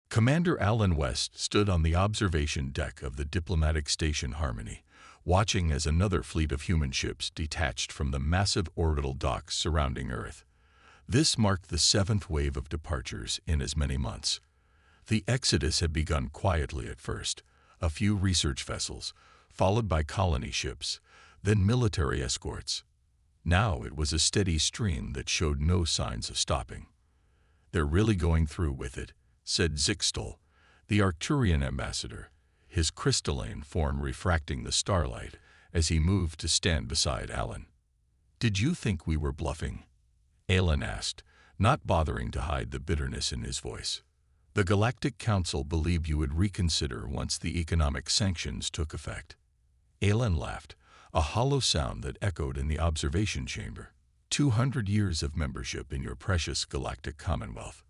Commander Alan West stood on the observation deck of the diplomatic station Harmony, watching as another fleet of human ships detached from the massive orbital docks surrounding Earth. This marked the seventh wave of departures in as many months. The exodus had begun quietly at first, a few research vessels, followed by colony ships, then military escorts. Now it was a steady stream that showed no signs of stopping. "They're really going through with it," said Zixtal, the Arcturian ambassador, his crystalline form refracting the starlight as he moved to stand beside Alan. "Did you think we were bluffing?" Alan asked, not bothering to hide the bitterness in his voice. "The Galactic Council believed you would reconsider once the economic sanctions took effect." Alan laughed, a hollow sound that echoed in the observation chamber. 200 years of membership in your precious galactic commonwealth.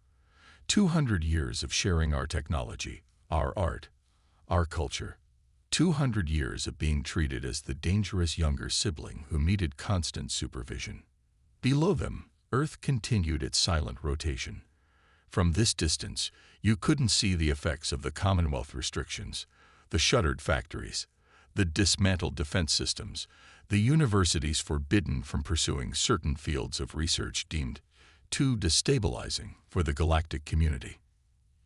200 years of sharing our technology, our art, our culture. 200 years of being treated as the dangerous younger sibling who needed constant supervision. Below them, Earth continued its silent rotation. From this distance, you couldn't see the effects of the Commonwealth restrictions, the shuttered factories, the dismantled defense systems, the universities forbidden from pursuing certain fields of research deemed too destabilizing for the galactic community.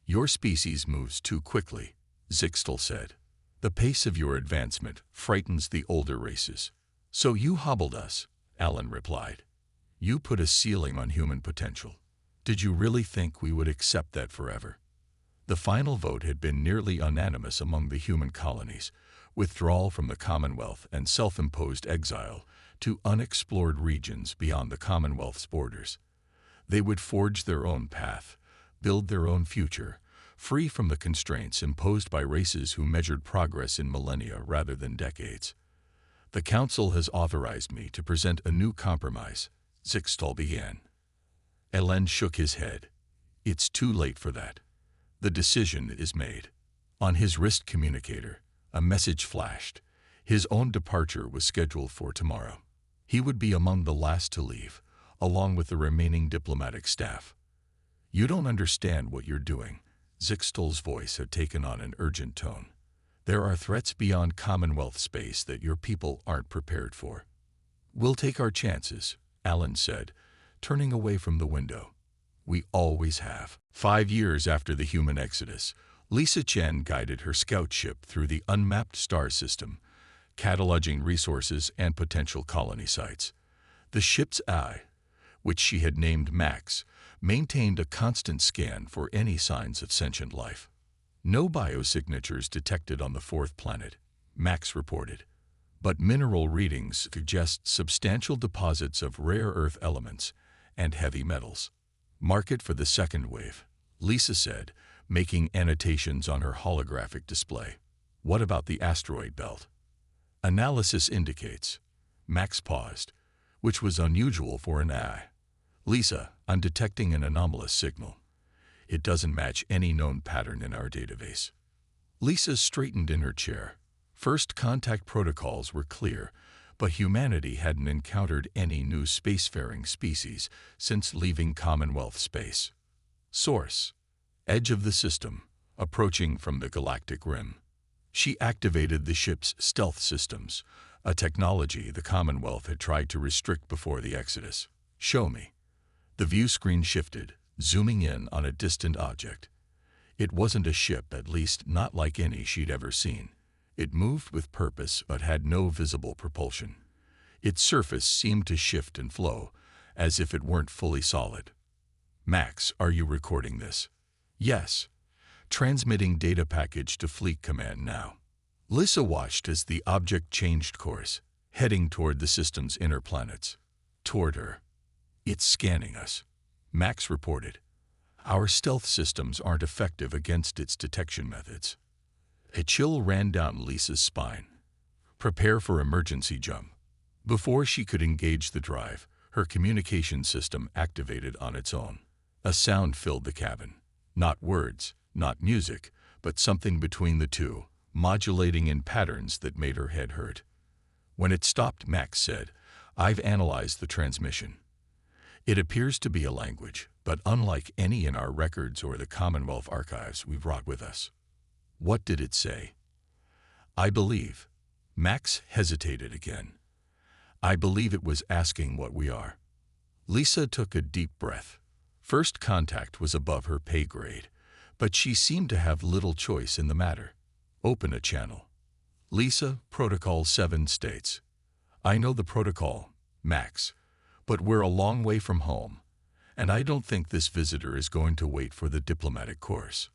"Your species moves too quickly," Zixtal said. "The pace of your advancement frightens the older races." "So you hobbled us," Alan replied. "You put a ceiling on human potential. Did you really think we would accept that forever?" The final vote had been nearly unanimous among the human colonies: withdrawal from the Commonwealth and self-imposed exile to unexplored regions beyond the Commonwealth's borders. They would forge their own path, build their own future, free from the constraints imposed by races who measured progress in millennia rather than decades. "The Council has authorized me to present a new compromise," Zixtal began. Alan shook his head. "It's too late for that. The decision is made." On his wrist communicator, a message flashed. His own departure was scheduled for tomorrow. He would be among the last to leave, along with the remaining diplomatic staff. "You don't understand what you're doing." Zixtal's voice had taken on an urgent tone. "There are threats beyond Commonwealth space that your people aren't prepared for." "We'll take our chances," Alan said, turning away from the window. "We always have." 5 years after the human exodus, Lisa Chen guided her scout ship through the unmapped star system, cataloging resources and potential colony sites. The ship's eye, which she had named Max, maintained a constant scan for any signs of sentient life. "No biosignatures detected on the fourth planet," Max reported, "but mineral readings suggest substantial deposits of rare earth elements and heavy metals." "Mark it for the second wave," Lisa said, making annotations on her holographic display. "What about the asteroid belt?" "Analysis indicates." Max paused, which was unusual for an eye. "Lisa, I'm detecting an anomalous signal. It doesn't match any known pattern in our database." Lisa straightened in her chair. First contact protocols were clear, but humanity hadn't encountered any new spacefaring species since leaving Commonwealth space. "Source: edge of the system, approaching from the galactic rim." She activated the ship's stealth systems, a technology the Commonwealth had tried to restrict before the Exodus. "Show me." The view screen shifted, zooming in on a distant object. It wasn't a ship, at least not like any she'd ever seen. It moved with purpose but had no visible propulsion. Its surface seemed to shift and flow, as if it weren't fully solid. "Max, are you recording this?" "Yes. Transmitting data package to Fleet Command now." Lisa watched as the object changed course, heading toward the system's inner planets. Toward her. "It's scanning us," Max reported. "Our stealth systems aren't effective against its detection methods." A chill ran down Lisa's spine. "Prepare for emergency jump." Before she could engage the drive, her communication system activated on its own. A sound filled the cabin. Not words, not music, but something between the two, modulating in patterns that made her head hurt. When it stopped, Max said, "I've analyzed the transmission. It appears to be a language, but unlike any in our records or the Commonwealth archives we brought with us. What did it say? I believe. Max hesitated again. I believe it was asking what we are. Lisa took a deep breath. First contact was above her pay grade, but she seemed to have little choice in the matter. Open a channel. Lisa, Protocol 7 states. I know the protocol, Max, but we're a long way from home, and I don't think this visitor is going to wait for the diplomatic course.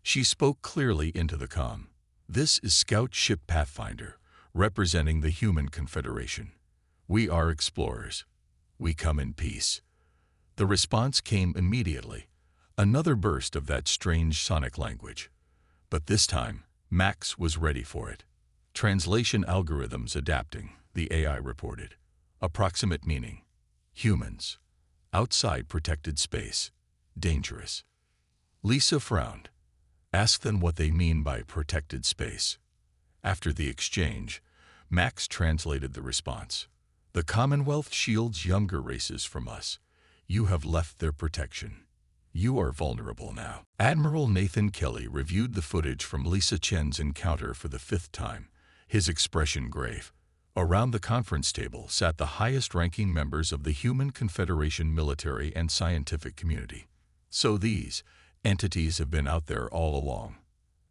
She spoke clearly into the comm. This is Scout Ship Pathfinder, representing the Human Confederation. We are explorers. We come in peace. The response came immediately, another burst of that strange sonic language. But this time, Max was ready for it. Translation algorithms adapting, the AI reported. Approximate meaning. Humans. Outside protected space. Dangerous. Lisa frowned. Ask them what they mean by protected space. After the exchange, Max translated the response. The Commonwealth shields younger races from us. You have left their protection. You are vulnerable now. Admiral Nathan Kelly reviewed the footage from Lisa Chen's encounter for the 5th time, his expression grave. Around the conference table sat the highest-ranking members of the Human Confederation military and scientific community. So these entities have been out there all along?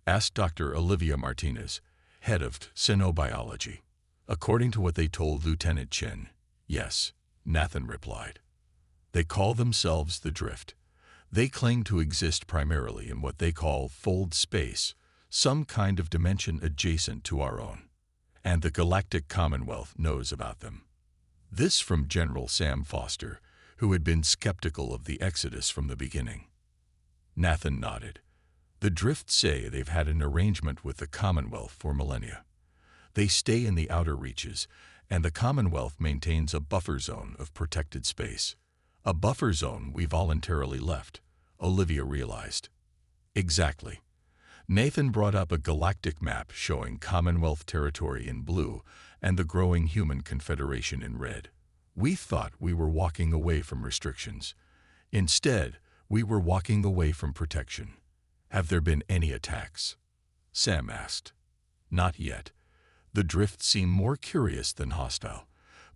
Asked Dr. Olivia Martinez, head of Xenobiology. According to what they told Lieutenant Chen, yes, Nathan replied. They call themselves the Drift. They claim to exist primarily in what they call fold space, some kind of dimension adjacent to our own. And the Galactic Commonwealth knows about them. This from General Sam Foster, who had been skeptical of the Exodus from the beginning. Nathan nodded. The Drift say they've had an arrangement with the Commonwealth for millennia. They stay in the outer reaches, and the Commonwealth maintains a buffer zone of protected space. A buffer zone we voluntarily left, Olivia realized. Exactly. Nathan brought up a galactic map showing Commonwealth territory in blue and the growing Human Confederation in red. We thought we were walking away from restrictions. Instead, we were walking away from protection. Have there been any attacks? Sam asked. Not yet. The Drift seem more curious than hostile,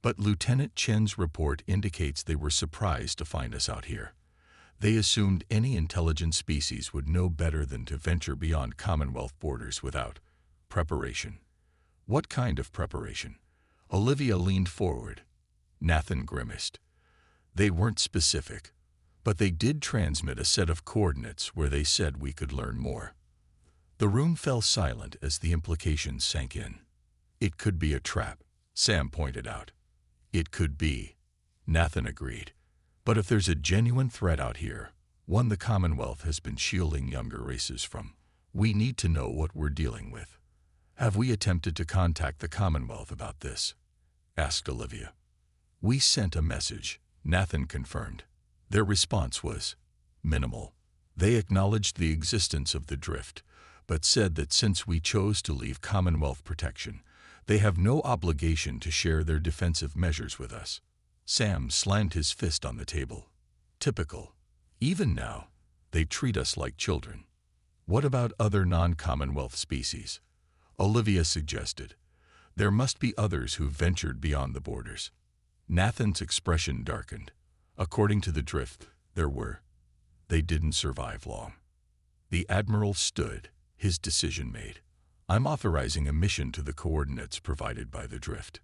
but Lieutenant Chen's report indicates they were surprised to find us out here. They assumed any intelligent species would know better than to venture beyond Commonwealth borders without preparation. What kind of preparation? Olivia leaned forward. Nathan grimaced. They weren't specific, but they did transmit a set of coordinates where they said we could learn more. The room fell silent as the implications sank in. It could be a trap, Sam pointed out. It could be, Nathan agreed. But if there's a genuine threat out here, one the Commonwealth has been shielding younger races from, we need to know what we're dealing with. Have we attempted to contact the Commonwealth about this? Asked Olivia. We sent a message, Nathan confirmed. Their response was minimal. They acknowledged the existence of the Drift, but said that since we chose to leave Commonwealth protection, they have no obligation to share their defensive measures with us. Sam slammed his fist on the table. Typical. Even now, they treat us like children. What about other non-Commonwealth species? Olivia suggested. There must be others who ventured beyond the borders. Nathan's expression darkened. According to the Drift, there were. They didn't survive long. The Admiral stood, his decision made. I'm authorizing a mission to the coordinates provided by the Drift.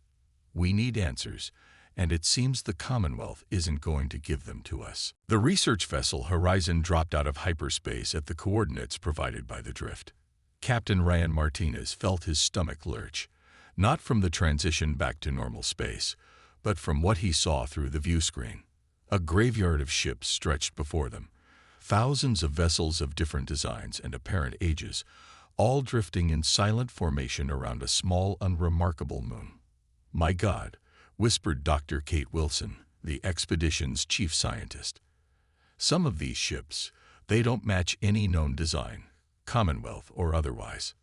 We need answers, and it seems the Commonwealth isn't going to give them to us. The research vessel Horizon dropped out of hyperspace at the coordinates provided by the Drift. Captain Ryan Martinez felt his stomach lurch, not from the transition back to normal space, but from what he saw through the view screen. A graveyard of ships stretched before them, thousands of vessels of different designs and apparent ages, all drifting in silent formation around a small, unremarkable moon. My God, whispered Dr. Kate Wilson, the expedition's chief scientist. Some of these ships, they don't match any known design, Commonwealth or otherwise.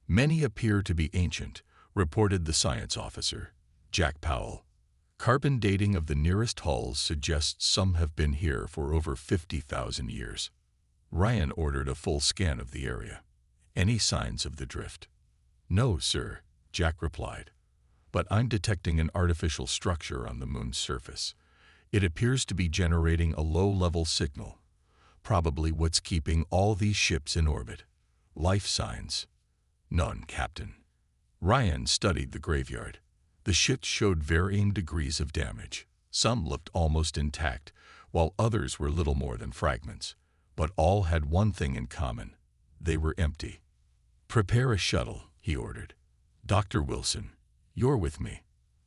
Many appear to be ancient, reported the science officer, Jack Powell. Carbon dating of the nearest hulls suggests some have been here for over 50,000 years. Ryan ordered a full scan of the area. Any signs of the drift? No, sir, Jack replied. But I'm detecting an artificial structure on the moon's surface. It appears to be generating a low-level signal. Probably what's keeping all these ships in orbit. Life signs? None, Captain. Ryan studied the graveyard. The ships showed varying degrees of damage. Some looked almost intact, while others were little more than fragments. But all had one thing in common. They were empty. Prepare a shuttle, he ordered. Dr. Wilson, you're with me.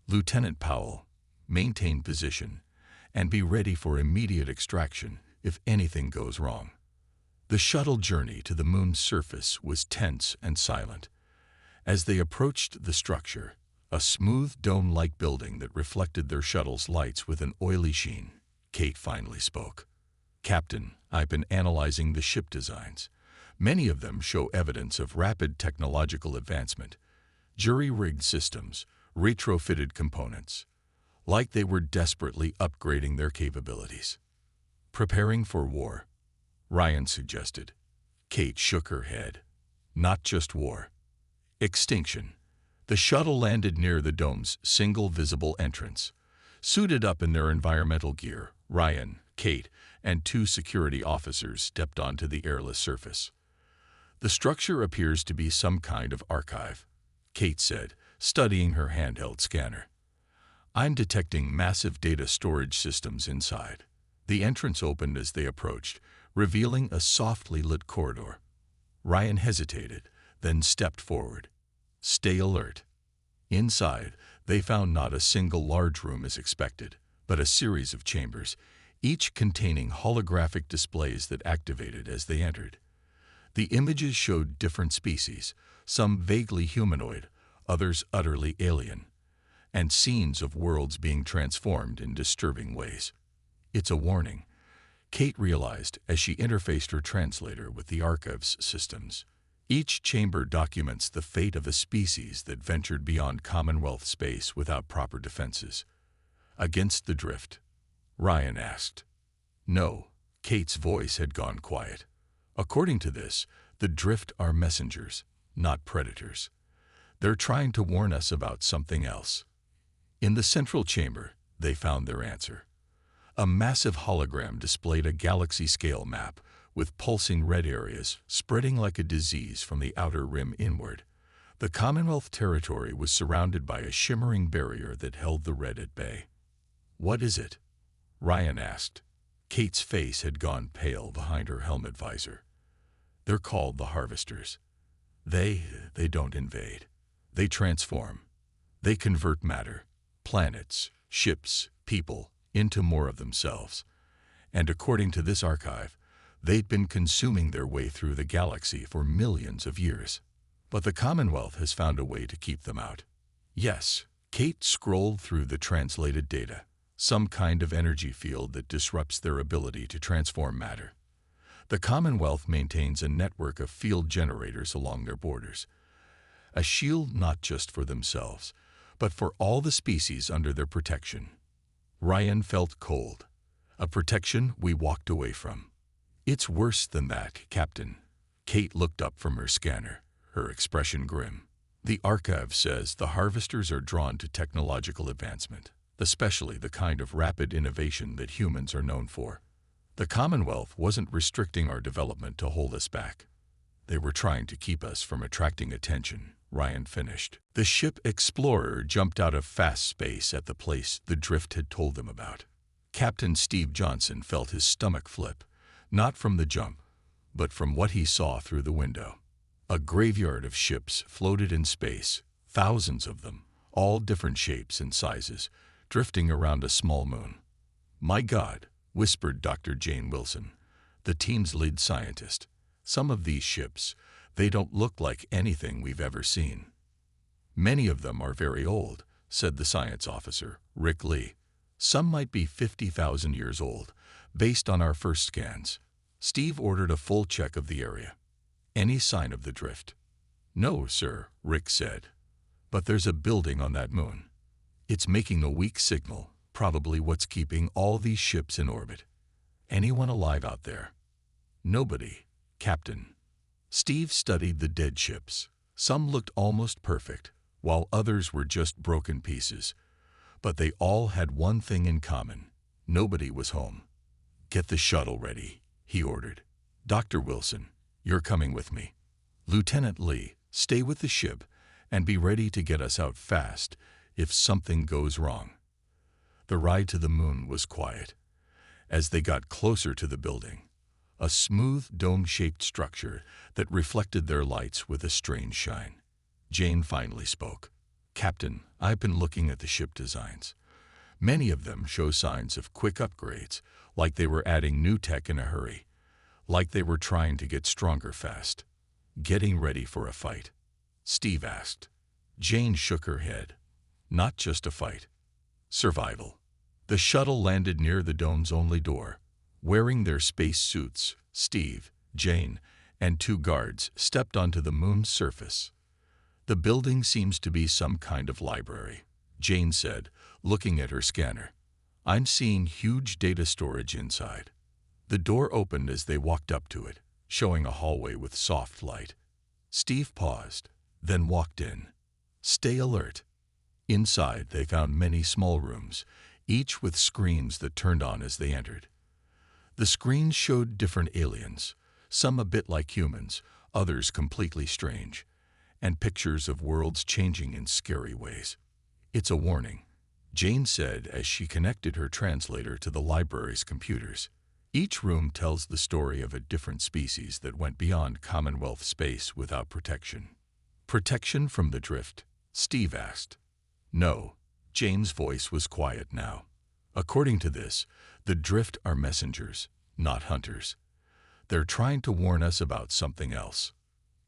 Lieutenant Powell, maintain position, and be ready for immediate extraction if anything goes wrong. The shuttle journey to the moon's surface was tense and silent. As they approached the structure, a smooth dome-like building that reflected their shuttle's lights with an oily sheen, Kate finally spoke. Captain, I've been analyzing the ship designs. Many of them show evidence of rapid technological advancement. Jury-rigged systems, retrofitted components, like they were desperately upgrading their capabilities. Preparing for war, Ryan suggested. Kate shook her head. Not just war. Extinction. The shuttle landed near the dome's single visible entrance. Suited up in their environmental gear, Ryan, Kate, and 2 security officers stepped onto the airless surface. The structure appears to be some kind of archive, Kate said, studying her handheld scanner. I'm detecting massive data storage systems inside. The entrance opened as they approached, revealing a softly lit corridor. Ryan hesitated, then stepped forward. Stay alert. Inside, they found not a single large room as expected, but a series of chambers, each containing holographic displays that activated as they entered. The images showed different species, some vaguely humanoid, others utterly alien, and scenes of worlds being transformed in disturbing ways. It's a warning, Kate realized as she interfaced her translator with the archives systems. Each chamber documents the fate of a species that ventured beyond Commonwealth space without proper defenses. Against the drift? Ryan asked. No, Kate's voice had gone quiet. According to this, the drift are messengers, not predators. They're trying to warn us about something else. In the central chamber, they found their answer. A massive hologram displayed a galaxy-scale map with pulsing red areas spreading like a disease from the outer rim inward. The Commonwealth territory was surrounded by a shimmering barrier that held the red at bay. What is it? Ryan asked. Kate's face had gone pale behind her helmet visor. They're called the Harvesters. They don't invade. They transform. They convert matter, planets, ships, people, into more of themselves. And according to this archive, they'd been consuming their way through the galaxy for millions of years. But the Commonwealth has found a way to keep them out. Yes, Kate scrolled through the translated data. Some kind of energy field that disrupts their ability to transform matter. The Commonwealth maintains a network of field generators along their borders. A shield not just for themselves, but for all the species under their protection. Ryan felt cold. A protection we walked away from. It's worse than that, Captain. Kate looked up from her scanner, her expression grim. The archive says the Harvesters are drawn to technological advancement, especially the kind of rapid innovation that humans are known for. The Commonwealth wasn't restricting our development to hold us back. They were trying to keep us from attracting attention, Ryan finished. The ship Explorer jumped out of fast space at the place the drift had told them about. Captain Steve Johnson felt his stomach flip. Not from the jump, but from what he saw through the window. A graveyard of ships floated in space, thousands of them, all different shapes and sizes, drifting around a small moon. My God, whispered Dr. Jane Wilson, the team's lead scientist. Some of these ships, they don't look like anything we've ever seen. Many of them are very old, said the science officer, Rick Lee. Some might be 50,000 years old. Based on our first scans, Steve ordered a full check of the area. Any sign of the drift? No, sir, Rick said. But there's a building on that moon. It's making a weak signal, probably what's keeping all these ships in orbit. Anyone alive out there? Nobody, Captain. Steve studied the dead ships. Some looked almost perfect, while others were just broken pieces. But they all had one thing in common. Nobody was home. Get the shuttle ready, he ordered. Dr. Wilson, you're coming with me. Lieutenant Lee, stay with the ship and be ready to get us out fast if something goes wrong. The ride to the moon was quiet. As they got closer to the building, a smooth dome-shaped structure that reflected their lights with a strange shine, Jane finally spoke. Captain, I've been looking at the ship designs. Many of them show signs of quick upgrades, like they were adding new tech in a hurry, like they were trying to get stronger fast. Getting ready for a fight? Steve asked. Jane shook her head. Not just a fight. Survival. The shuttle landed near the dome's only door. Wearing their space suits, Steve, Jane, and 2 guards stepped onto the moon's surface. The building seems to be some kind of library, Jane said, looking at her scanner. I'm seeing huge data storage inside. The door opened as they walked up to it, showing a hallway with soft light. Steve paused, then walked in. Stay alert. Inside, they found many small rooms, each with screens that turned on as they entered. The screens showed different aliens, some a bit like humans, others completely strange, and pictures of worlds changing in scary ways. It's a warning, Jane said as she connected her translator to the library's computers. Each room tells the story of a different species that went beyond Commonwealth space without protection. Protection from the drift? Steve asked. No. Jane's voice was quiet now. According to this, the drift are messengers, not hunters. They're trying to warn us about something else.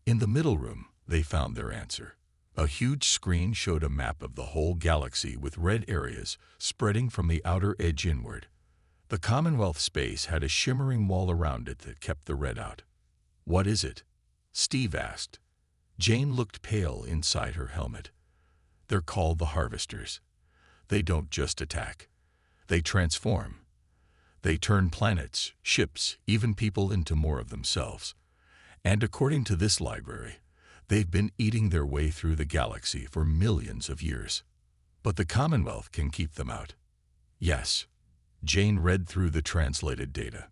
In the middle room, they found their answer. A huge screen showed a map of the whole galaxy with red areas spreading from the outer edge inward. The Commonwealth space had a shimmering wall around it that kept the red out. What is it? Steve asked. Jane looked pale inside her helmet. They're called the Harvesters. They don't just attack. They transform. They turn planets, ships, even people into more of themselves. And according to this library, they've been eating their way through the galaxy for millions of years. But the Commonwealth can keep them out. Yes. Jane read through the translated data.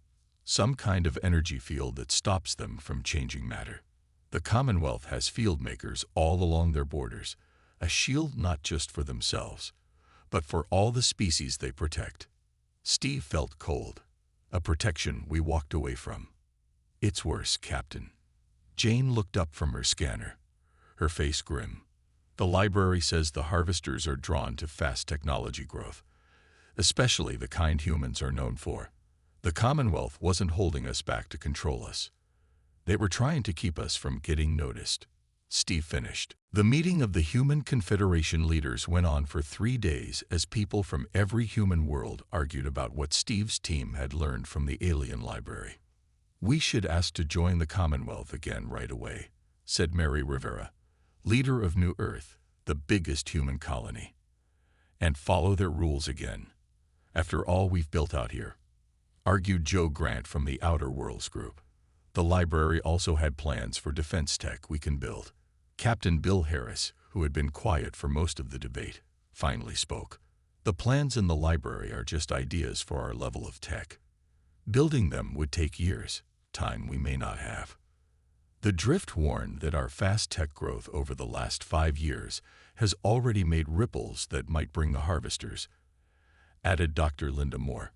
Some kind of energy field that stops them from changing matter. The Commonwealth has field makers all along their borders, a shield not just for themselves, but for all the species they protect. Steve felt cold, a protection we walked away from. It's worse, Captain. Jane looked up from her scanner, her face grim. The library says the Harvesters are drawn to fast technology growth, especially the kind humans are known for. The Commonwealth wasn't holding us back to control us. They were trying to keep us from getting noticed. Steve finished. The meeting of the Human Confederation leaders went on for 3 days as people from every human world argued about what Steve's team had learned from the alien library. We should ask to join the Commonwealth again right away, said Mary Rivera, leader of New Earth, the biggest human colony, and follow their rules again. After all we've built out here, argued Joe Grant from the Outer Worlds group. The library also had plans for defense tech we can build. Captain Bill Harris, who had been quiet for most of the debate, finally spoke. The plans in the library are just ideas for our level of tech. Building them would take years, time we may not have. The drift warned that our fast tech growth over the last 5 years has already made ripples that might bring the Harvesters, added Dr. Linda Moore.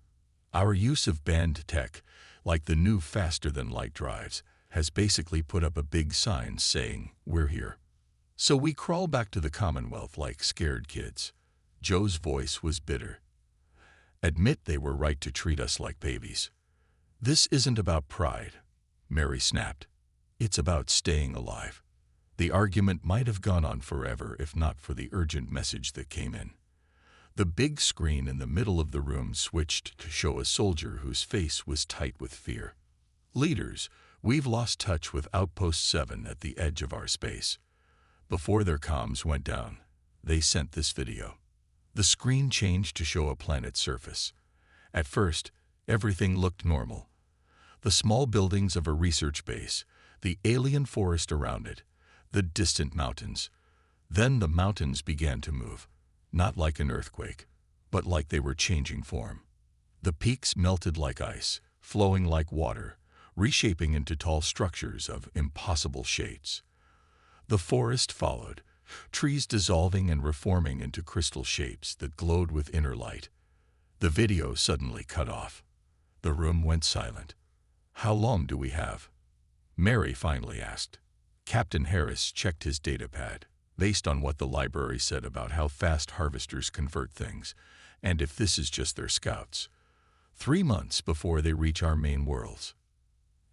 Our use of banned tech, like the new faster-than-light drives, has basically put up a big sign saying, "We're here." So we crawl back to the Commonwealth like scared kids. Joe's voice was bitter. Admit they were right to treat us like babies. This isn't about pride, Mary snapped. It's about staying alive. The argument might have gone on forever if not for the urgent message that came in. The big screen in the middle of the room switched to show a soldier whose face was tight with fear. Leaders, we've lost touch with Outpost 7 at the edge of our space. Before their comms went down, they sent this video. The screen changed to show a planet's surface. At first, everything looked normal. The small buildings of a research base, the alien forest around it, the distant mountains. Then the mountains began to move, not like an earthquake, but like they were changing form. The peaks melted like ice, flowing like water, reshaping into tall structures of impossible shapes. The forest followed, trees dissolving and reforming into crystal shapes that glowed with inner light. The video suddenly cut off. The room went silent. "How long do we have?" Mary finally asked. Captain Harris checked his datapad, based on what the library said about how fast harvesters convert things, and if this is just their scouts. 3 months before they reach our main worlds.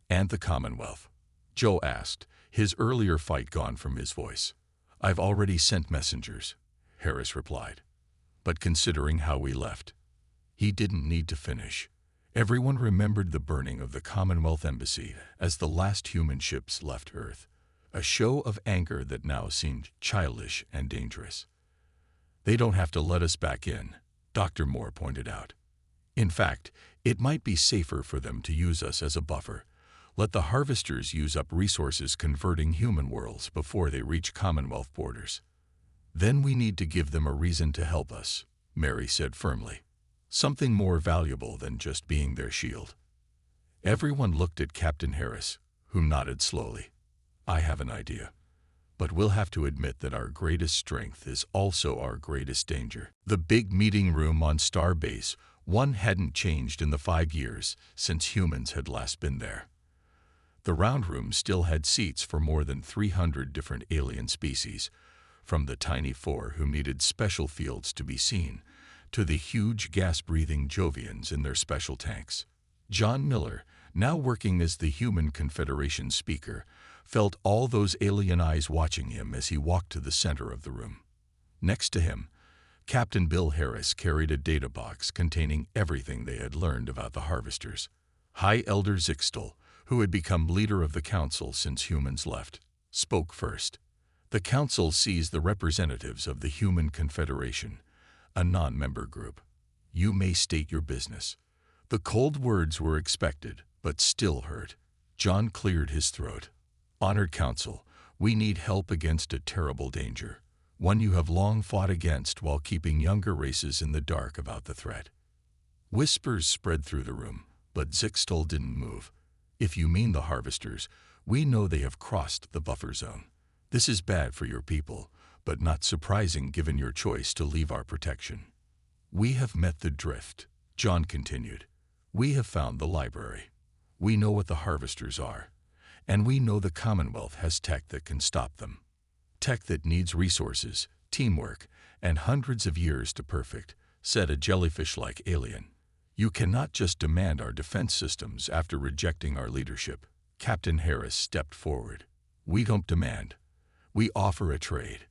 "And the Commonwealth?" Joe asked, his earlier fight gone from his voice. "I've already sent messengers," Harris replied. But considering how we left, he didn't need to finish. Everyone remembered the burning of the Commonwealth Embassy as the last human ships left Earth, a show of anger that now seemed childish and dangerous. "They don't have to let us back in," Dr. Moore pointed out. "In fact, it might be safer for them to use us as a buffer. Let the harvesters use up resources converting human worlds before they reach Commonwealth borders. Then we need to give them a reason to help us," Mary said firmly. "Something more valuable than just being their shield." Everyone looked at Captain Harris, who nodded slowly. "I have an idea. But we'll have to admit that our greatest strength is also our greatest danger." The big meeting room on Starbase 1 hadn't changed in the 5 years since humans had last been there. The round room still had seats for more than 300 different alien species, from the tiny 4 who needed special fields to be seen, to the huge gas-breathing Jovians in their special tanks. John Miller, now working as the Human Confederation speaker, felt all those alien eyes watching him as he walked to the center of the room. Next to him, Captain Bill Harris carried a data box containing everything they had learned about the harvesters. High Elder Zixtel, who had become leader of the council since humans left, spoke first. "The council sees the representatives of the Human Confederation, a non-member group. You may state your business." The cold words were expected, but still hurt. John cleared his throat. "Honored Council, we need help against a terrible danger, one you have long fought against while keeping younger races in the dark about the threat." Whispers spread through the room, but Zixtel didn't move. "If you mean the harvesters, we know they have crossed the buffer zone. This is bad for your people, but not surprising given your choice to leave our protection." "We have met the drift," John continued. "We have found the library. We know what the harvesters are, and we know the Commonwealth has tech that can stop them. Tech that needs resources, teamwork, and hundreds of years to perfect," said a jellyfish-like alien. "You cannot just demand our defense systems after rejecting our leadership." Captain Harris stepped forward. "We don't demand. We offer a trade."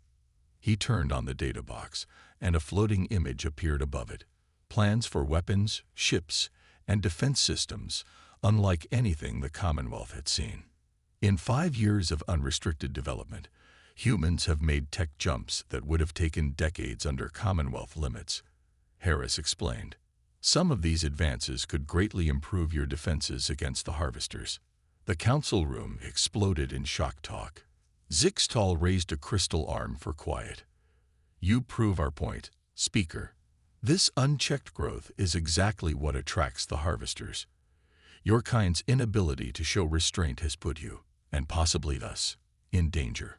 He turned on the data box, and a floating image appeared above it. Plans for weapons, ships, and defense systems, unlike anything the Commonwealth had seen. In 5 years of unrestricted development, humans have made tech jumps that would have taken decades under Commonwealth limits, Harris explained. "Some of these advances could greatly improve your defenses against the harvesters." The council room exploded in shock talk. Zixtal raised a crystal arm for quiet. "You prove our point, Speaker. This unchecked growth is exactly what attracts the harvesters. Your kind's inability to show restraint has put you, and possibly us, in danger."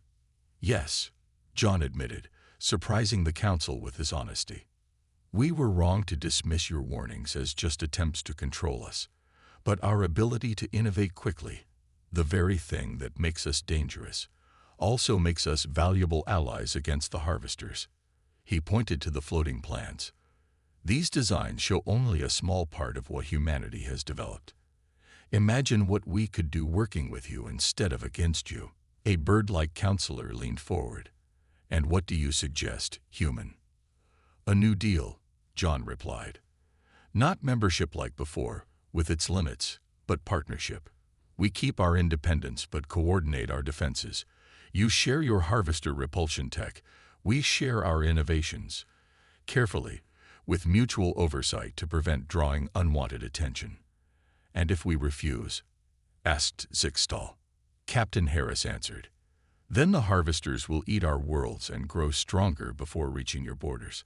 "Yes," John admitted, surprising the council with his honesty. "We were wrong to dismiss your warnings as just attempts to control us, but our ability to innovate quickly, the very thing that makes us dangerous, also makes us valuable allies against the harvesters." He pointed to the floating plans. "These designs show only a small part of what humanity has developed. Imagine what we could do working with you instead of against you." A bird-like counselor leaned forward. "And what do you suggest, human?" "A new deal," John replied. "Not membership like before, with its limits, but partnership. We keep our independence but coordinate our defenses. You share your harvester repulsion tech, we share our innovations. carefully, with mutual oversight to prevent drawing unwanted attention. "And if we refuse?" asked Zixtal. Captain Harris answered, "Then the harvesters will eat our worlds and grow stronger before reaching your borders.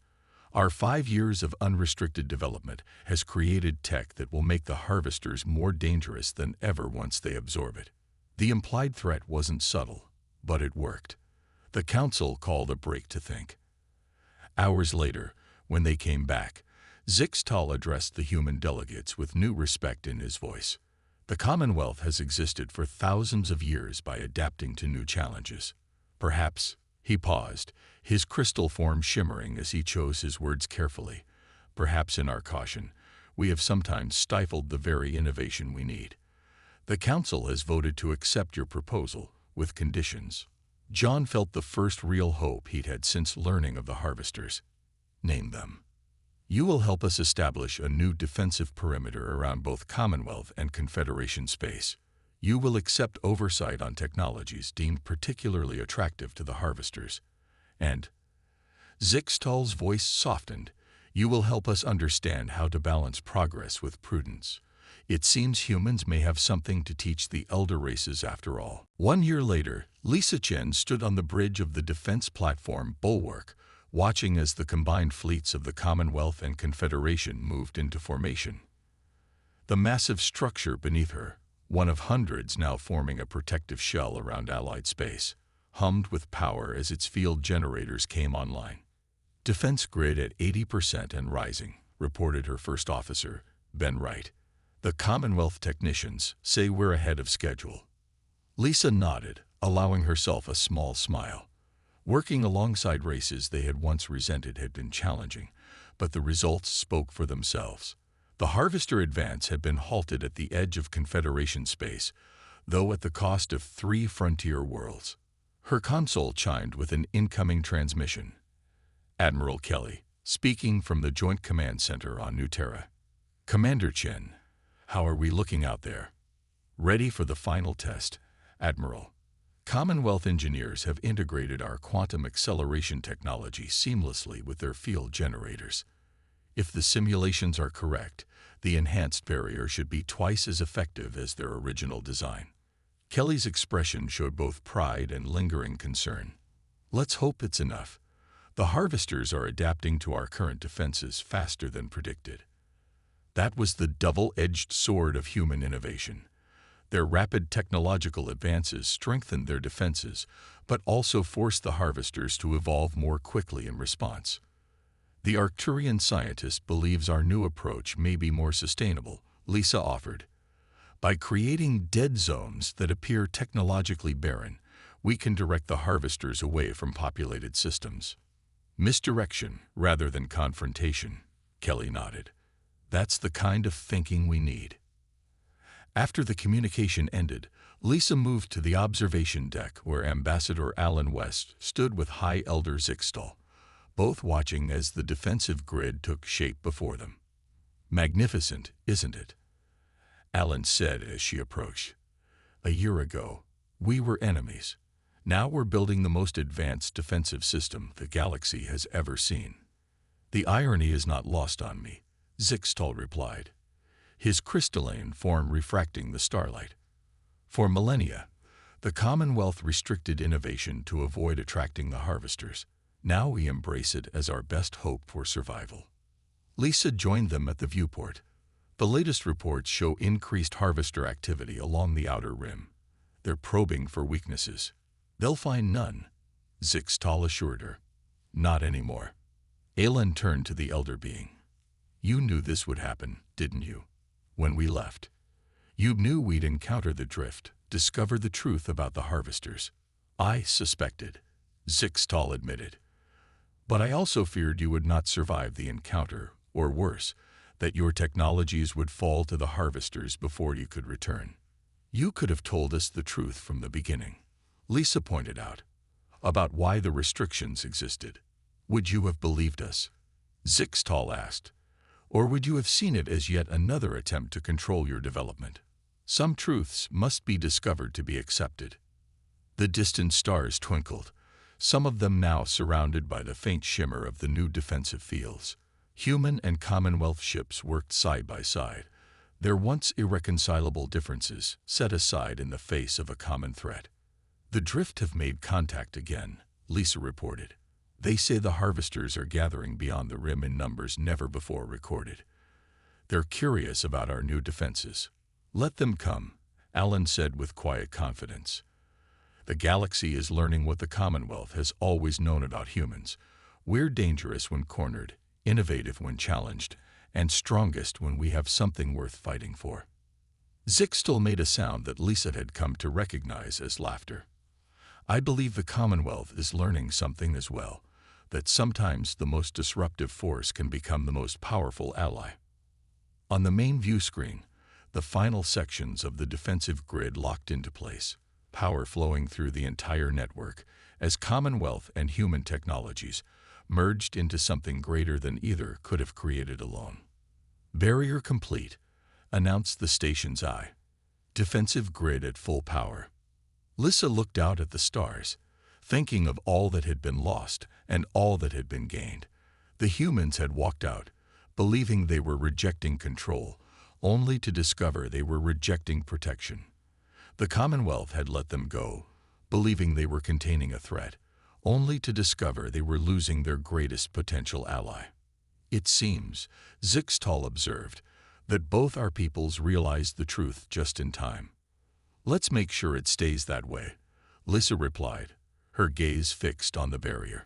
Our 5 years of unrestricted development has created tech that will make the harvesters more dangerous than ever once they absorb it." The implied threat wasn't subtle, but it worked. The council called a break to think. Hours later, when they came back, Zixtal addressed the human delegates with new respect in his voice. "The Commonwealth has existed for thousands of years by adapting to new challenges. Perhaps," he paused, his crystal form shimmering as he chose his words carefully, "perhaps in our caution, we have sometimes stifled the very innovation we need. The Council has voted to accept your proposal, with conditions." John felt the first real hope he'd had since learning of the harvesters. "Name them." "You will help us establish a new defensive perimeter around both Commonwealth and Confederation space. You will accept oversight on technologies deemed particularly attractive to the harvesters. And," Zixtal's voice softened, "you will help us understand how to balance progress with prudence. It seems humans may have something to teach the elder races after all." 1 year later, Lisa Chen stood on the bridge of the defense platform Bulwark, watching as the combined fleets of the Commonwealth and Confederation moved into formation. The massive structure beneath her, one of hundreds now forming a protective shell around Allied space, hummed with power as its field generators came online. "Defense grid at 80% and rising," reported her first officer, Ben Wright. "The Commonwealth technicians say we're ahead of schedule." Lisa nodded, allowing herself a small smile. Working alongside races they had once resented had been challenging, but the results spoke for themselves. The Harvester advance had been halted at the edge of Confederation space, though at the cost of 3 frontier worlds. Her console chimed with an incoming transmission. Admiral Kelly, speaking from the Joint Command Center on New Terra. "Commander Chen, how are we looking out there?" "Ready for the final test, Admiral. Commonwealth engineers have integrated our quantum acceleration technology seamlessly with their field generators. If the simulations are correct, the enhanced barrier should be twice as effective as their original design." Kelly's expression showed both pride and lingering concern. "Let's hope it's enough. The harvesters are adapting to our current defenses faster than predicted." That was the double-edged sword of human innovation. Their rapid technological advances strengthened their defenses, but also forced the harvesters to evolve more quickly in response. "The Arcturian scientist believes our new approach may be more sustainable," Lisa offered. "By creating dead zones that appear technologically barren, we can direct the harvesters away from populated systems." "Misdirection rather than confrontation," Kelly nodded. "That's the kind of thinking we need." After the communication ended, Lisa moved to the observation deck where Ambassador Alan West stood with High Elder Zixtal, both watching as the defensive grid took shape before them. "Magnificent, isn't it?" Alan said as she approached. "A year ago, we were enemies. Now we're building the most advanced defensive system the galaxy has ever seen." "The irony is not lost on me," Zixtal replied, his crystalline form refracting the starlight. "For millennia, the Commonwealth restricted innovation to avoid attracting the harvesters. Now we embrace it as our best hope for survival." Lisa joined them at the viewport. The latest reports show increased harvester activity along the outer rim. "They're probing for weaknesses." "They'll find none," Zixtal assured her. "Not anymore." Alan turned to the elder being. "You knew this would happen, didn't you? When we left, you knew we'd encounter the drift, discover the truth about the harvesters." "I suspected," Zixtal admitted. "But I also feared you would not survive the encounter, or worse, that your technologies would fall to the harvesters before you could return." "You could have told us the truth from the beginning," Lisa pointed out, "about why the restrictions existed. Would you have believed us?" Zixtal asked. "Or would you have seen it as yet another attempt to control your development? Some truths must be discovered to be accepted." The distant stars twinkled. some of them now surrounded by the faint shimmer of the new defensive fields. Human and Commonwealth ships worked side by side, their once irreconcilable differences set aside in the face of a common threat. "The drift have made contact again," Lisa reported. "They say the harvesters are gathering beyond the rim in numbers never before recorded. They're curious about our new defenses." "Let them come," Alan said with quiet confidence. "The galaxy is learning what the Commonwealth has always known about humans. We're dangerous when cornered, innovative when challenged, and strongest when we have something worth fighting for." Zixtal made a sound that Lisa had come to recognize as laughter. "I believe the Commonwealth is learning something as well, that sometimes the most disruptive force can become the most powerful ally." On the main view screen, the final sections of the defensive grid locked into place, power flowing through the entire network as Commonwealth and human technologies merged into something greater than either could have created alone. "Barrier complete," announced the station's eye. "Defensive grid at full power." Lissa looked out at the stars, thinking of all that had been lost and all that had been gained. The humans had walked out, believing they were rejecting control, only to discover they were rejecting protection. The Commonwealth had let them go, believing they were containing a threat, only to discover they were losing their greatest potential ally. "It seems," Zixtal observed, "that both our peoples realized the truth just in time." "Let's make sure it stays that way," Lissa replied, her gaze fixed on the barrier.